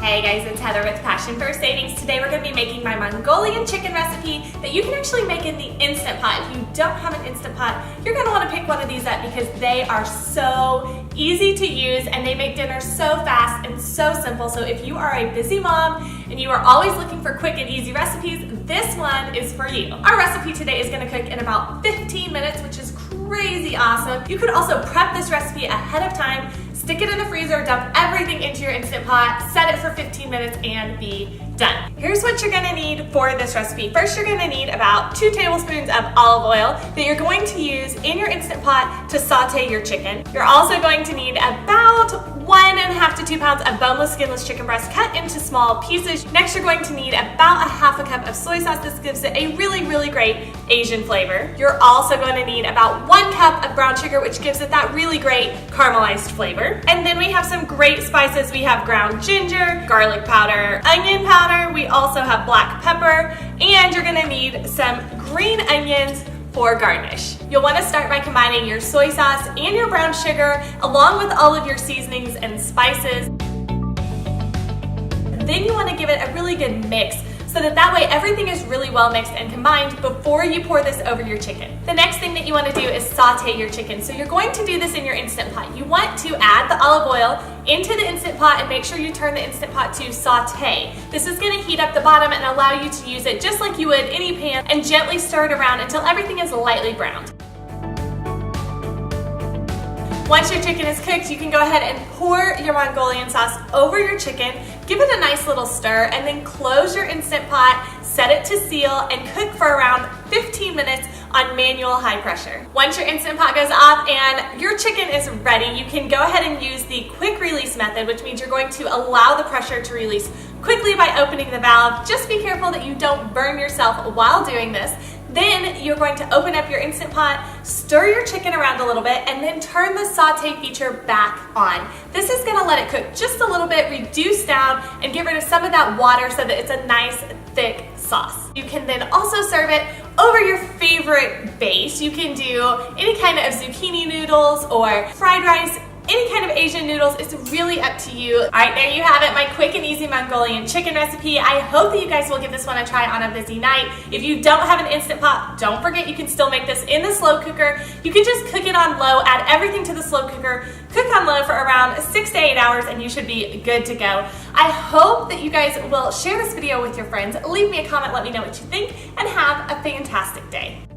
Hey guys, it's Heather with Passion for Savings. Today we're going to be making my Mongolian chicken recipe that you can actually make in the Instant Pot. If you don't have an Instant Pot, you're going to want to pick one of these up because they are so easy to use and they make dinner so fast and so simple. So if you are a busy mom and you are always looking for quick and easy recipes, this one is for you. Our recipe today is going to cook in about 15 minutes, which is crazy awesome. You could also prep this recipe ahead of time, stick it in the freezer, dump everything into your Instant Pot, set it for 15 minutes, and be done. Here's what you're gonna need for this recipe. First, you're gonna need about 2 tablespoons of olive oil that you're going to use in your Instant Pot to saute your chicken. You're also going to need about 1.5 to 2 pounds of boneless, skinless chicken breast cut into small pieces. Next, you're going to need about 1/2 cup of soy sauce. This gives it a really great Asian flavor. You're also going to need about 1 cup of brown sugar, which gives it that really great caramelized flavor. And then we have some great spices. We have ground ginger, garlic powder, onion powder. We also have black pepper, and you're gonna need some green onions for garnish. You'll want to start by combining your soy sauce and your brown sugar along with all of your seasonings and spices. Then you want to give it a really good mix so that way everything is really well mixed and combined before you pour this over your chicken. The next thing that you want to do is saute your chicken. So you're going to do this in your Instant Pot. You want to add the olive oil into the Instant Pot and make sure you turn the Instant Pot to saute. This is going to heat up the bottom and allow you to use it just like you would any pan and gently stir it around until everything is lightly browned. Once your chicken is cooked, you can go ahead and pour your Mongolian sauce over your chicken, give it a nice little stir, and then close your Instant Pot, set it to seal, and cook for around 15 minutes on manual high pressure. Once your Instant Pot goes off and your chicken is ready, you can go ahead and use the quick release method, which means you're going to allow the pressure to release quickly by opening the valve. Just be careful that you don't burn yourself while doing this. Then you're going to open up your Instant Pot, stir your chicken around a little bit, and then turn the saute feature back on. This is gonna let it cook just a little bit, reduce down, and get rid of some of that water so that it's a nice thick sauce. You can then also serve it over your favorite base. You can do any kind of zucchini noodles or fried rice, any kind of Asian noodles. It's really up to you. All right, there you have it, my quick and easy Mongolian chicken recipe. I hope that you guys will give this one a try on a busy night. If you don't have an Instant Pot, don't forget you can still make this in the slow cooker. You can just cook it on low, add everything to the slow cooker, cook on low for around 6 to 8 hours, and you should be good to go. I hope that you guys will share this video with your friends. Leave me a comment, let me know what you think, and have a fantastic day.